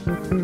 Welcome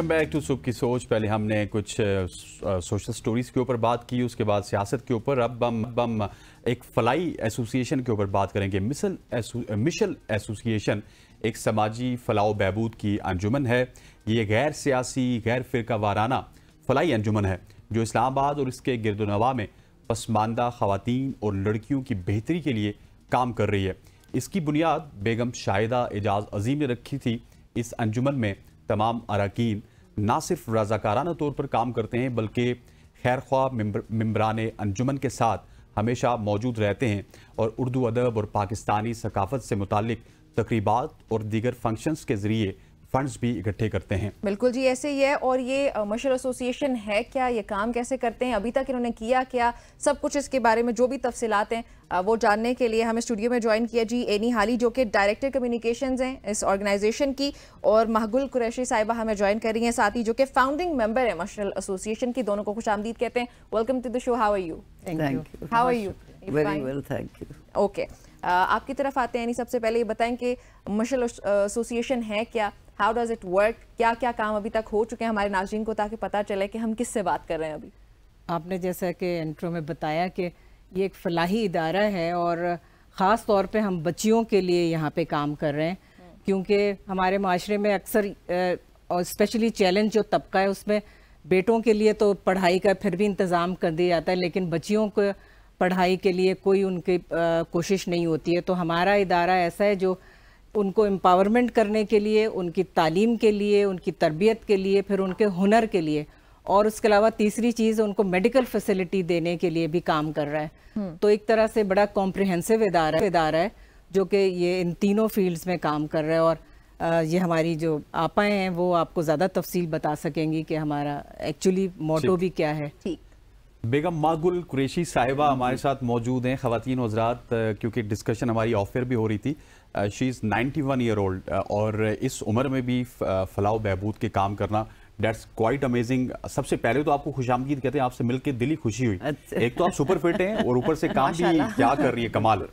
back to सुबह की सोच। पहले हमने कुछ सोशल स्टोरीज के ऊपर बात की, उसके बाद सियासत के ऊपर। अब हम एक फलाई एसोसिएशन के ऊपर बात करेंगे। मिशल एसोसिएशन एक समाजी फलाह बहबूद की अंजुमन है। ये गैर सियासी, गैर फिरका वाराना फलाई अंजुमन है जो इस्लामाबाद और इसके गिरदोनवा में पसमानदा खवातीन और लड़कियों की बेहतरी के लिए काम कर रही है। इसकी बुनियाद बेगम शाहिदा एजाज अजीम ने रखी थी। इस अंजुमन में तमाम अरकान ना सिर्फ रज़ाकाराना तौर पर काम करते हैं बल्कि खैरख्वाह मेंबरान अंजुमन के साथ हमेशा मौजूद रहते हैं और उर्दू अदब और पाकिस्तानी सकाफत से मुतालिक तकरीबात और दीगर फंक्शंस के ज़रिए फंड्स भी इकट्ठे करते हैं। बिल्कुल जी, ऐसे ही है। और ये मशल एसोसिएशन है क्या, ये काम कैसे करते हैं, अभी तक इन्होंने किया क्या, सब कुछ इसके बारे में जो भी तफसीलात हैं वो जानने के लिए हमें स्टूडियो में ज्वाइन किया जी एनी हाली जो कि डायरेक्टर कम्युनिकेशंस हैं इस ऑर्गेनाइजेशन की, और महगुल कुरैशी साहिबा हमें ज्वाइन कर रही हैं साथ ही, जो कि फाउंडिंग मेंबर है मशल एसोसिएशन की। दोनों को खुशामदीद कहते हैं। Welcome to the show. How are you? How are you? Very well, thank you. Okay, आपकी तरफ आते हैं। सबसे पहले ये बताएं कि मशल एसोसिएशन है क्या, हाउ डज इट वर्क, क्या क्या काम अभी तक हो चुके हैं हमारे नाज़रीन को, ताकि पता चले कि हम किससे बात कर रहे हैं अभी। आपने जैसा कि इंट्रो में बताया कि ये एक फलाही इदारा है और ख़ास तौर पे हम बच्चियों के लिए यहाँ पे काम कर रहे हैं, क्योंकि हमारे माशरे में अक्सर और स्पेशली चैलेंज जो तबका है उसमें बेटों के लिए तो पढ़ाई का फिर भी इंतज़ाम कर दिया जाता है, लेकिन बच्चियों को पढ़ाई के लिए कोई उनकी कोशिश नहीं होती है। तो हमारा इदारा ऐसा है जो उनको एम्पावरमेंट करने के लिए, उनकी तालीम के लिए, उनकी तरबियत के लिए, फिर उनके हुनर के लिए, और उसके अलावा तीसरी चीज़ उनको मेडिकल फैसिलिटी देने के लिए भी काम कर रहा है। तो एक तरह से बड़ा कॉम्प्रिहेंसिव इदारा है जो कि ये इन तीनों फील्ड्स में काम कर रहा है। और ये हमारी जो आपाएँ हैं वो आपको ज़्यादा तफसील बता सकेंगी कि हमारा एक्चुअली मोटो भी क्या है। बेगम महगुल कुरैशी साहिबा हमारे साथ मौजूद हैं। ख़वातीन हज़रात, क्योंकि डिस्कशन हमारी ऑफर भी हो रही थी, शी इज़ 91 ईयर ओल्ड और इस उम्र में भी फलाह बहबूद के काम करना, दैट्स क्वाइट अमेजिंग। सबसे पहले तो आपको खुशामदीद कहते हैं, आपसे मिलकर दिली खुशी हुई। एक तो आप सुपर फिट हैं और ऊपर से काम भी क्या कर रही है, कमाल।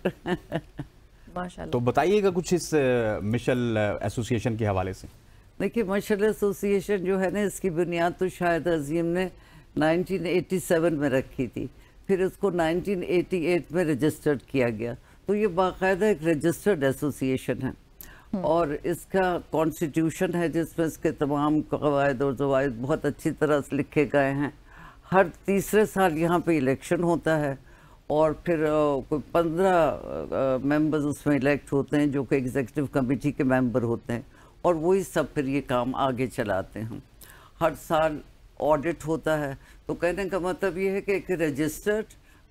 तो बताइएगा कुछ इस मिशल एसोसिएशन के हवाले से। देखिए, मशल एसोसिएशन जो है ना, इसकी बुनियाद तो शायद अजीम ने 1987 में रखी थी, फिर उसको 1988 में रजिस्टर्ड किया गया। तो ये बाकायदा एक रजिस्टर्ड एसोसिएशन है और इसका कॉन्स्टिट्यूशन है जिसमें इसके तमाम कवायद और ज़वाबित बहुत अच्छी तरह से लिखे गए हैं। हर तीसरे साल यहाँ पे इलेक्शन होता है और फिर कोई 15 मेंबर्स उसमें इलेक्ट होते हैं जो कि एग्जीक्यूटिव कमेटी के मेंबर होते हैं और वही सब फिर ये काम आगे चलाते हैं। हर साल ऑडिट होता है। तो कहने का मतलब ये है कि एक रजिस्टर्ड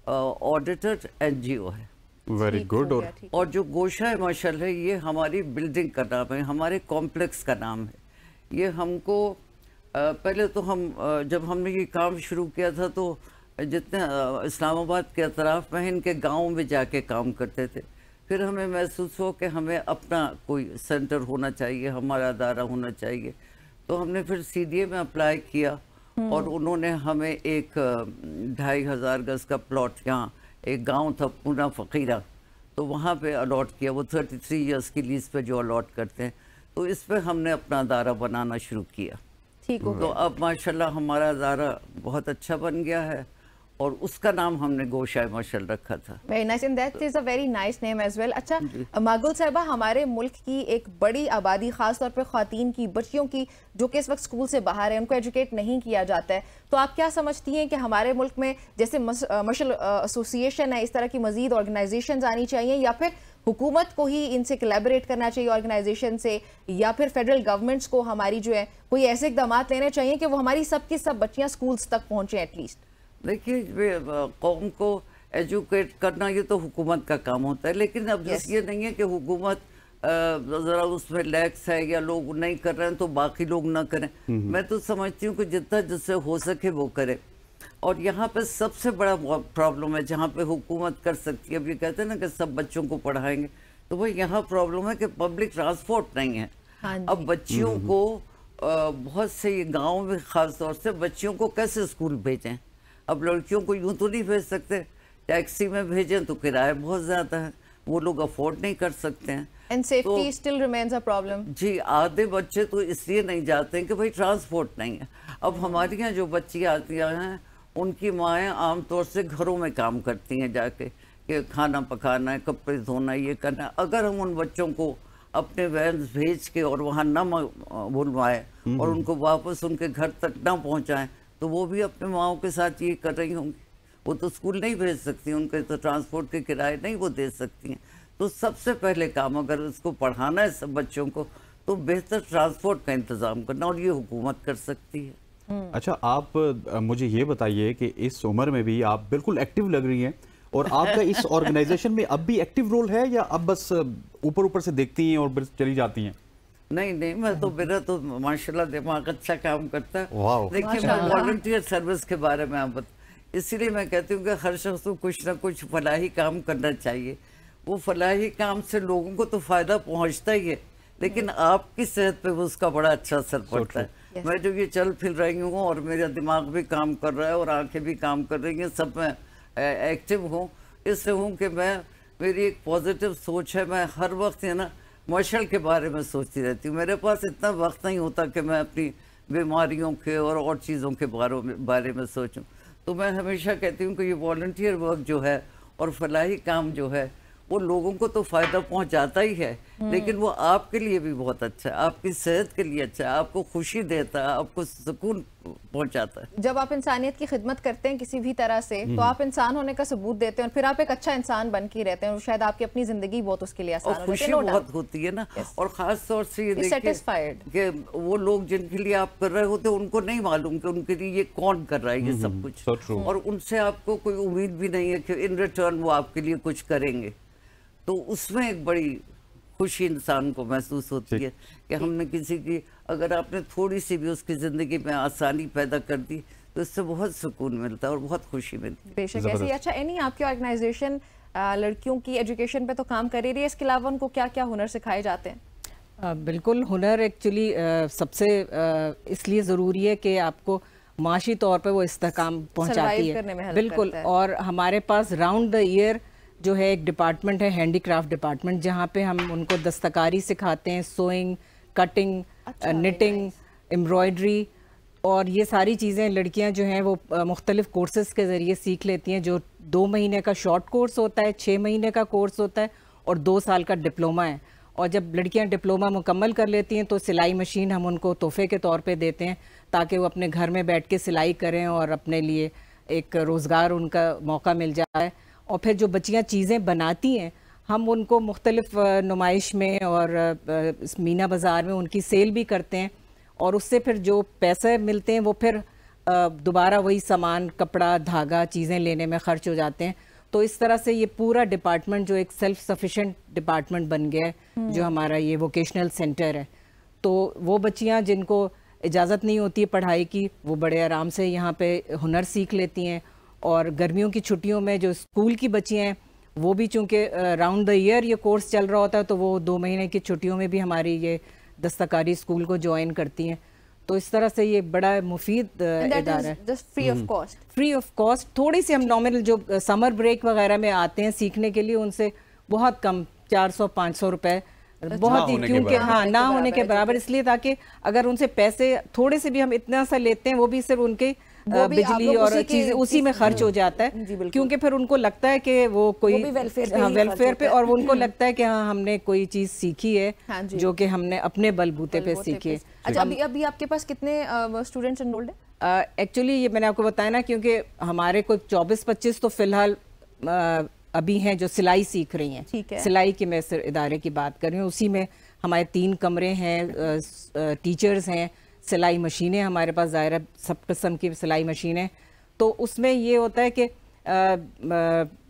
ऑडिटेड एनजीओ है। Very good. और जो गोशा मशल है ये हमारी बिल्डिंग का नाम है, हमारे कॉम्प्लेक्स का नाम है। ये हमको पहले तो हम जब हमने ये काम शुरू किया था तो जितने इस्लामाबाद के अतराफ़ में इनके गाँव में जाके काम करते थे। फिर हमें महसूस हो कि हमें अपना कोई सेंटर होना चाहिए, हमारा अदारा होना चाहिए। तो हमने फिर सीडीए में अप्लाई किया और उन्होंने हमें एक 2500 गज का प्लॉट, यहाँ एक गांव था पूना फ़कीरा, तो वहाँ पे अलॉट किया। वो 33 इयर्स की लीज पे जो अलॉट करते हैं, तो इस पे हमने अपना अदारा बनाना शुरू किया। ठीक हो तो अब माशाल्लाह हमारा अदारा बहुत अच्छा बन गया है और उसका नाम हमने गोशा मशल रखा था। Very nice, and that is a very nice name as well. अच्छा महगुल साहिबा, हमारे मुल्क की एक बड़ी आबादी, खास तौर पे ख्वातीन की, बच्चियों की, जो कि इस वक्त स्कूल से बाहर है, उनको एजुकेट नहीं किया जाता है। तो आप क्या समझती हैं कि हमारे मुल्क में जैसे मशल एसोसिएशन है, इस तरह की मजीद ऑर्गेनाइजेशन आनी चाहिए, या फिर हुकूमत को ही इनसे कोलैबोरेट करना चाहिए ऑर्गेनाइजेशन से, या फिर फेडरल गवर्नमेंट्स को हमारी जो है कोई ऐसे इकदाम लेने चाहिए कि वो हमारी सबकी सब बच्चियाँ स्कूल्स तक पहुँचे एटलीस्ट? देखिए, कौम को एजुकेट करना ये तो हुकूमत का काम होता है, लेकिन अब ये नहीं है कि हुकूमत ज़रा उसमें लैक्स है या लोग नहीं कर रहे हैं तो बाकी लोग ना करें। मैं तो समझती हूँ कि जितना जिससे हो सके वो करे। और यहाँ पे सबसे बड़ा प्रॉब्लम है जहाँ पे हुकूमत कर सकती है। अब ये कहते हैं ना कि सब बच्चों को पढ़ाएंगे, तो वही यहाँ प्रॉब्लम है कि पब्लिक ट्रांसपोर्ट नहीं है। अब बच्चियों को बहुत से गाँव में ख़ास तौर से बच्चियों को कैसे स्कूल भेजें? अब लड़कियों को यूँ तो नहीं भेज सकते, टैक्सी में भेजें तो किराया बहुत ज़्यादा है। वो लोग अफोर्ड नहीं कर सकते हैं। And safety still remains a problem. जी, आधे बच्चे तो इसलिए नहीं जाते हैं कि भाई ट्रांसपोर्ट नहीं है। अब हमारे यहाँ जो बच्ची आती हैं उनकी माएँ आमतौर से घरों में काम करती हैं जाके, कि खाना पकाना है, कपड़े धोना, ये करना है। अगर हम उन बच्चों को अपने वैन भेज के और वहाँ न बुलवाएं और उनको वापस उनके घर तक न पहुँचाएं, तो वो भी अपने माओं के साथ ये कर रही होंगी। वो तो स्कूल नहीं भेज सकती, उनके तो ट्रांसपोर्ट के किराए नहीं वो दे सकती हैं। तो सबसे पहले काम अगर उसको पढ़ाना है सब बच्चों को, तो बेहतर ट्रांसपोर्ट का इंतज़ाम करना, और ये हुकूमत कर सकती है। अच्छा, आप मुझे ये बताइए कि इस उम्र में भी आप बिल्कुल एक्टिव लग रही हैं, और आपका इस ऑर्गेनाइजेशन में अब भी एक्टिव रोल है या अब बस ऊपर ऊपर से देखती हैं और बस चली जाती हैं? नहीं नहीं, मैं तो मेरा तो माशाल्लाह दिमाग अच्छा काम करता है। वाह। देखिए, मैं वॉलंटियर सर्विस के बारे में आप इसीलिए मैं कहती हूँ कि हर शख्स को कुछ ना कुछ फलाही काम करना चाहिए। वो फलाही काम से लोगों को तो फायदा पहुँचता ही है, लेकिन आपकी सेहत पे वो उसका बड़ा अच्छा असर पड़ता है। मैं जो ये चल फिर रही हूँ और मेरा दिमाग भी काम कर रहा है और आंखें भी काम कर रही हैं, सब मैं एक्टिव हूँ, इससे हूँ कि मेरी एक पॉजिटिव सोच है। मैं हर वक्त है ना मशल के बारे में सोचती रहती हूँ। मेरे पास इतना वक्त नहीं होता कि मैं अपनी बीमारियों के और चीज़ों के बारे में सोचूं। तो मैं हमेशा कहती हूँ कि ये वॉलंटियर वर्क जो है और फलाही काम जो है वो लोगों को तो फ़ायदा पहुंचाता ही है, लेकिन वो आपके लिए भी बहुत अच्छा है, आपकी सेहत के लिए अच्छा है, आपको खुशी देता है, आपको सुकून पहुंचाता है। जब आप इंसानियत की खिदमत करते हैं किसी भी तरह से, तो आप इंसान होने का सबूत देते हैं और फिर आप एक अच्छा इंसान बन के रहते हैं, और शायद आपकी अपनी जिंदगी बहुत उसके लिए आसान हो जाती है। खुशी बहुत होती है ना। और ख़ास तौर से ये देखिए कि वो लोग जिनके लिए आप कर रहे होते हैं उनको नहीं मालूम कि उनके लिए ये कौन कर रहा है ये सब कुछ, और उनसे आपको कोई उम्मीद भी नहीं है कि इन रिटर्न वो आपके लिए कुछ करेंगे। तो उसमें एक बड़ी खुशी इंसान को महसूस होती है कि हमने किसी की, अगर आपने थोड़ी सी भी उसकी ज़िंदगी में आसानी पैदा कर दी, तो इससे बहुत सुकून मिलता है और बहुत खुशी मिलती है। बेशक ऐसी। अच्छा, एनी आपकी ऑर्गेनाइजेशन लड़कियों की एजुकेशन पे तो काम कर ही रही है, इसके अलावा उनको क्या क्या हुनर सिखाए जाते हैं? बिल्कुल, हुनर एक्चुअली सबसे इसलिए ज़रूरी है कि आपको माशी तौर पर वो इस्तेकाम पहुँचाती है। बिल्कुल। और हमारे पास राउंड द ईयर जो है एक डिपार्टमेंट है, हैंडीक्राफ्ट डिपार्टमेंट, जहाँ पे हम उनको दस्तकारी सिखाते हैं, सोइंग, कटिंग, निटिंग, एम्ब्रॉयडरी, और ये सारी चीज़ें लड़कियां जो हैं वो मुख्तलिफ कोर्सेज़ के ज़रिए सीख लेती हैं। जो 2 महीने का शॉर्ट कोर्स होता है, 6 महीने का कोर्स होता है, और 2 साल का डिप्लोमा है। और जब लड़कियां डिप्लोमा मुकम्मल कर लेती हैं तो सिलाई मशीन हम उनको तोहफे के तौर पे देते हैं, ताकि वो अपने घर में बैठ के सिलाई करें और अपने लिए एक रोज़गार उनका मौका मिल जाए। और फिर जो बच्चियां चीज़ें बनाती हैं, हम उनको मुख्तलिफ नुमाइश में और मीना बाज़ार में उनकी सेल भी करते हैं, और उससे फिर जो पैसे मिलते हैं वो फिर दोबारा वही सामान, कपड़ा, धागा, चीज़ें लेने में ख़र्च हो जाते हैं। तो इस तरह से ये पूरा डिपार्टमेंट जो एक सेल्फ सफिशेंट डिपार्टमेंट बन गया है, जो हमारा ये वोकेशनल सेंटर है। तो वो बच्चियां जिनको इजाज़त नहीं होती है पढ़ाई की, वो बड़े आराम से यहाँ पे हुनर सीख लेती हैं। और गर्मियों की छुट्टियों में जो स्कूल की बच्चियां हैं, वो भी चूँकि राउंड द ईयर ये कोर्स चल रहा होता है, तो वो 2 महीने की छुट्टियों में भी हमारी ये दस्तकारी स्कूल को ज्वाइन करती हैं। तो इस तरह से ये बड़ा मुफीद इदारा है। Free of cost? Free of cost. थोड़ी सी हम नॉमिनल जो समर ब्रेक वगैरह में आते हैं सीखने के लिए, उनसे बहुत कम 400-500 रुपए, बहुत ही, क्योंकि हाँ ना होने के बराबर, इसलिए ताकि अगर उनसे पैसे थोड़े से भी हम इतना सा लेते हैं, वो भी सिर्फ उनके बिजली और चीजें उसी में खर्च हो जाता है, क्योंकि फिर उनको लगता है कि वो कोई वेलफेयर पे, और उनको लगता है कि हाँ हमने कोई चीज सीखी है जो कि हमने अपने बलबूते पे सीखी है। अच्छा, अभी आपके पास कितने स्टूडेंट्स एनरोल्ड हैं? एक्चुअली ये मैंने आपको बताया ना, क्योंकि हमारे कोई 24-25 तो फिलहाल अभी हैं जो सिलाई सीख रही हैं। सिलाई की मैं इदारे की बात कर रही हूँ। उसी में हमारे 3 कमरे हैं, टीचर्स हैं, सिलाई मशीनें हमारे पास, ज़ाहिर है सब किस्म की सिलाई मशीनें। तो उसमें ये होता है कि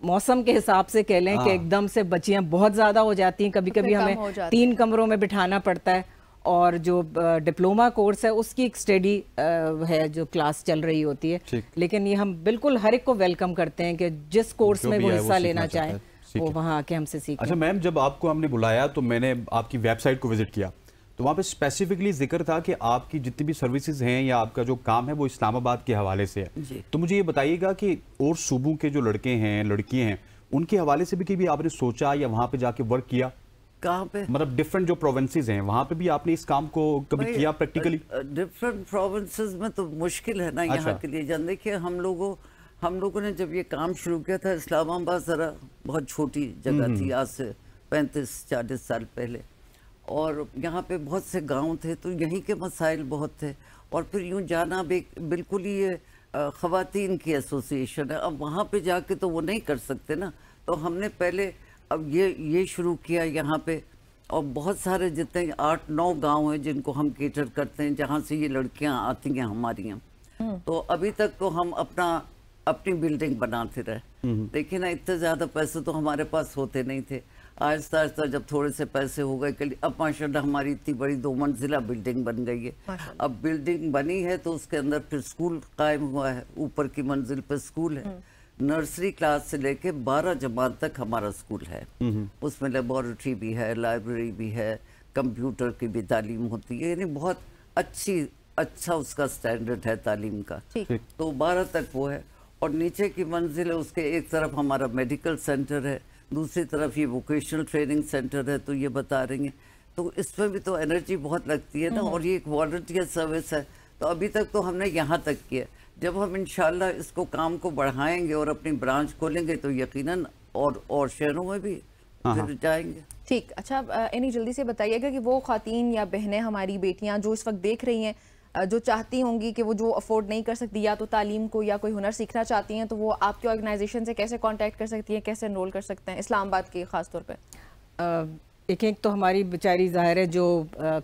मौसम के हिसाब से कह लें कि एकदम से बच्चियां बहुत ज़्यादा हो जाती हैं, कभी कभी हमें 3 कमरों में बिठाना पड़ता है। और जो डिप्लोमा कोर्स है उसकी एक स्टडी है जो क्लास चल रही होती है, लेकिन ये हम बिल्कुल हर एक को वेलकम करते हैं कि जिस कोर्स में वो हिस्सा लेना चाहें वो वहाँ आके हमसे सीखें। अच्छा मैम, जब आपको हमने बुलाया तो मैंने आपकी वेबसाइट को विजिट किया, तो वहाँ पे स्पेसिफिकली जिक्र था कि आपकी जितनी भी सर्विसेज हैं या आपका जो काम है वो इस्लामाबाद के हवाले से है। तो मुझे ये बताइएगा कि और सूबों के जो लड़के हैं, लड़कियां हैं, उनके हवाले से भी कभी आपने सोचा या वहां पे जाके वर्क किया? कहाँ पे? मतलब डिफरेंट जो प्रोविंसेस हैं वहां पे भी आपने इस काम को कभी किया प्रैक्टिकली? डिफरेंट प्रोविंसेस में तो मुश्किल है ना यहाँ के लिए जान। देखिए हम लोगों ने जब ये काम शुरू किया था, इस्लामाबाद ज़रा बहुत छोटी जगह थी, आज से 35-40 साल पहले, और यहाँ पे बहुत से गांव थे, तो यहीं के मसाइल बहुत थे। और फिर यूं जाना बिल्कुल ही ये ख़वातीन की एसोसिएशन है, अब वहाँ पे जाके तो वो नहीं कर सकते ना। तो हमने पहले अब ये शुरू किया यहाँ पे, और बहुत सारे जितने 8-9 गांव हैं जिनको हम केटर करते हैं, जहाँ से ये लड़कियाँ आती हैं हमारी यहाँ। तो अभी तक तो हम अपनी बिल्डिंग बनाते रहे। देखिए ना, इतने ज़्यादा पैसे तो हमारे पास होते नहीं थे। आहिस्ता आहिस्ता जब थोड़े से पैसे हो गए, अब माशाल्लाह हमारी इतनी बड़ी 2 मंजिला बिल्डिंग बन गई है। अब बिल्डिंग बनी है तो उसके अंदर फिर स्कूल कायम हुआ है, ऊपर की मंजिल पे स्कूल है। नर्सरी क्लास से लेके 12 जमात तक हमारा स्कूल है। उसमें लेबोरेटरी भी है, लाइब्रेरी भी है, कंप्यूटर की भी तालीम होती है, यानी बहुत अच्छा उसका स्टैंडर्ड है तालीम का। तो 12 तक वो है, और नीचे की मंजिल है, उसके एक तरफ हमारा मेडिकल सेंटर है, दूसरी तरफ ये वोकेशनल ट्रेनिंग सेंटर है। तो ये बता रही हैं, तो इसमें भी तो एनर्जी बहुत लगती है ना, और ये एक वॉलंटियर सर्विस है। तो अभी तक तो हमने यहाँ तक किया। जब हम इंशाल्लाह इसको काम को बढ़ाएंगे और अपनी ब्रांच खोलेंगे तो यकीनन और शहरों में भी फिर जाएंगे। ठीक, अच्छा इन्हीं जल्दी से बताइएगा कि वो ख़वातीन या बहनें, हमारी बेटियां जो इस वक्त देख रही हैं, जो चाहती होंगी कि वो जो अफोर्ड नहीं कर सकती या तो तालीम को या कोई हुनर सीखना चाहती हैं, तो वो आपके ऑर्गेनाइजेशन से कैसे कांटेक्ट कर सकती हैं, कैसे एनरोल कर सकते हैं इस्लामाबाद के ख़ास तौर पे? एक तो हमारी बेचारी ज़ाहिर है जो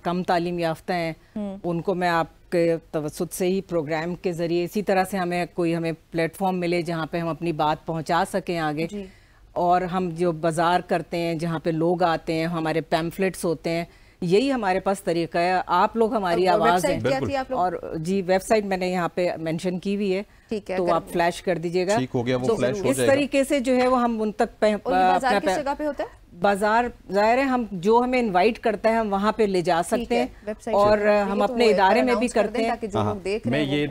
कम तालीम याफ्ता हैं, उनको मैं आपके तवसुत से ही प्रोग्राम के ज़रिए इसी तरह से हमें प्लेटफॉर्म मिले जहाँ पे हम अपनी बात पहुँचा सकें आगे। और हम जो बाज़ार करते हैं, जहाँ पे लोग आते हैं, हमारे पैम्फलेट्स होते हैं, यही हमारे पास तरीका है। आप लोग हमारी आवाज़ है, और जी वेबसाइट मैंने यहाँ पे मेंशन की हुई है, ठीक है, तो आप फ्लैश कर दीजिएगा। ठीक हो गया, वो फ्लैश हो इस तरीके से जो है वो हम उन तक बाजार किस जगह पे होता है? बाजार ज़ाहिर है हम जो हमें इनवाइट करता है हम वहाँ पे ले जा सकते हैं, और हम अपने इदारे में भी करते हैं। मैं ये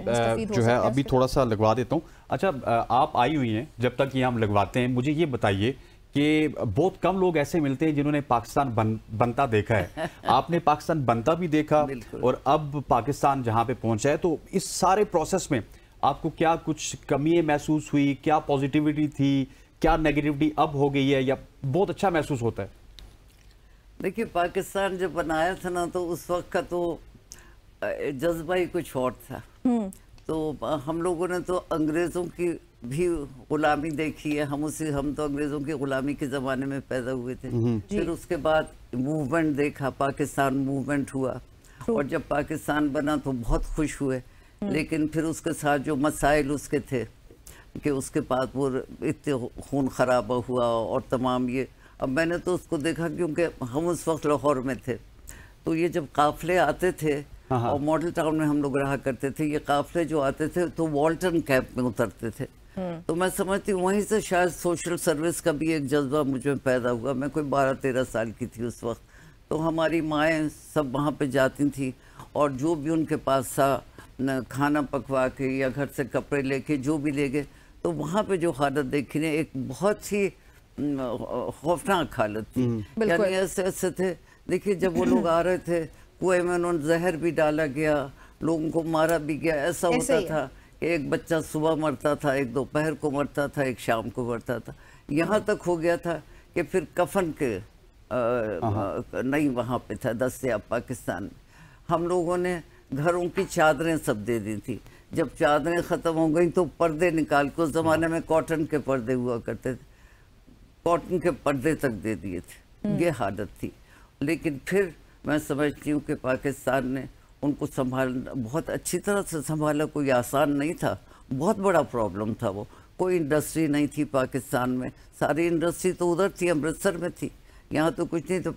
जो है अभी थोड़ा सा लगवा देता हूँ। अच्छा, आप आई हुई हैं, जब तक ये हम लगवाते हैं मुझे ये बताइए कि बहुत कम लोग ऐसे मिलते हैं जिन्होंने पाकिस्तान बनता देखा है। आपने पाकिस्तान बनता भी देखा और अब पाकिस्तान जहाँ पे पहुँचा है, तो इस सारे प्रोसेस में आपको क्या कुछ कमी महसूस हुई, क्या पॉजिटिविटी थी, क्या नेगेटिविटी अब हो गई है, या बहुत अच्छा महसूस होता है? देखिए, पाकिस्तान जब बनाया था ना, तो उस वक्त का तो जज्बा ही कुछ और था। तो हम लोगों ने तो अंग्रेज़ों की भी गुलामी देखी है, हम तो अंग्रेज़ों की गुलामी के ज़माने में पैदा हुए थे। फिर उसके बाद मूवमेंट देखा, पाकिस्तान मूवमेंट हुआ, और जब पाकिस्तान बना तो बहुत खुश हुए। लेकिन फिर उसके साथ जो मसाइल उसके थे कि उसके बाद वो इतने खून खराबा हुआ और तमाम ये, अब मैंने तो उसको देखा क्योंकि हम उस वक्त लाहौर में थे। तो ये जब काफ़िले आते थे और मॉडल टाउन में हम लोग रहा करते थे, ये काफ़िले जो आते थे तो वॉल्टन कैंप में उतरते थे। तो मैं समझती हूँ वहीं से शायद सोशल सर्विस का भी एक जज्बा मुझ में पैदा हुआ। मैं कोई 12-13 साल की थी उस वक्त। तो हमारी माएँ सब वहाँ पे जाती थी, और जो भी उनके पास था न खाना पकवा के या घर से कपड़े लेके जो भी ले गए, तो वहाँ पे जो हालत देखी ने, एक बहुत ही खौफनाक हालत थी। यानी ऐसे थे। देखिए, जब वो लोग आ रहे थे, कुएं में उन्होंने जहर भी डाला गया, लोगों को मारा भी गया। ऐसा होता था कि एक बच्चा सुबह मरता था, एक दोपहर को मरता था, एक शाम को मरता था। यहाँ तक हो गया था कि फिर कफन के नहीं वहाँ पे था दस्तयाब पाकिस्तान में। हम लोगों ने घरों की चादरें सब दे दी थी। जब चादरें ख़त्म हो गई तो पर्दे निकाल के, उस ज़माने में कॉटन के पर्दे हुआ करते थे, कॉटन के पर्दे तक दे दिए थे। ये हालत थी। लेकिन फिर मैं समझती हूँ कि पाकिस्तान ने उनको संभालना बहुत अच्छी तरह से संभाला। कोई आसान नहीं था, बहुत बड़ा प्रॉब्लम था वो। कोई इंडस्ट्री नहीं थी पाकिस्तान में, सारी इंडस्ट्री तो उधर थी, अमृतसर में थी, यहाँ तो कुछ नहीं। तो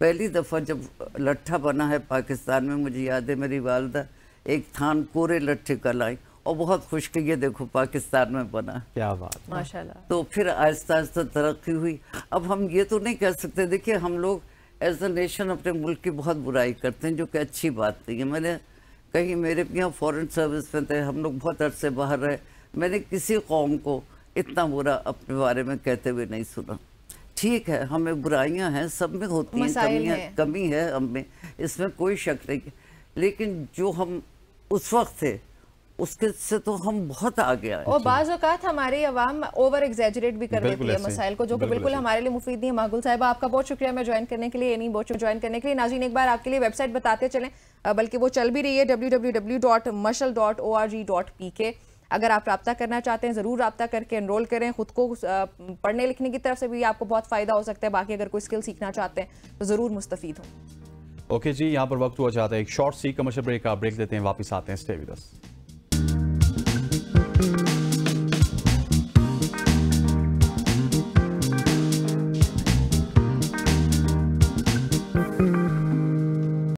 पहली दफ़ा जब लट्ठा बना है पाकिस्तान में, मुझे याद है मेरी वालदा एक थान कोरे लट्ठे का लाई और बहुत खुश कि ये देखो पाकिस्तान में बना। क्या बात, माशाल्लाह। तो फिर आहिस्ता आहिस्ता तरक्की हुई। अब हम ये तो नहीं कह सकते, देखिए हम लोग एज अ नेशन अपने मुल्क की बहुत बुराई करते हैं, जो कि अच्छी बात नहीं है। मैंने कहीं, मेरे यहाँ फॉरेन सर्विस में थे, हम लोग बहुत अरसे बाहर रहे, मैंने किसी कौम को इतना बुरा अपने बारे में कहते हुए नहीं सुना। ठीक है, हमें बुराइयां हैं, सब में होती हैं, कमी है हम में, इसमें कोई शक नहीं, लेकिन जो हम उस वक्त थे उसके से तो हम बहुत आगे आए। और बाज़ औक़ात हमारी अवाम ओवर एग्जैजरेट भी कर देती है मसाइल को, जो कि बिल्कुल हमारे लिए मुफीद नहीं है। मागुल साहिबा, आपका बहुत शुक्रिया मैं ज्वाइन करने के लिए, नहीं बहुत ज्वाइन करने के लिए। नाज़रीन, एक बार आपके लिए वेबसाइट बताते चलें, बल्कि वो चल भी रही है, www.mashal.org.pk। अगर आप रब्ता करना चाहते हैं ज़रूर रब्ता करके एनरोल करें। खुद को पढ़ने लिखने की तरफ से भी आपको बहुत फ़ायदा हो सकता है, बाकी अगर कोई स्किल सीखना चाहते हैं तो ज़रूर मुस्तफ़ीद हो। ओके जी, यहाँ पर वक्त हुआ चाहता है एक शॉर्ट सी कमर्शियल ब्रेक का, ब्रेक लेते हैं, वापस आते हैं, स्टे विद अस।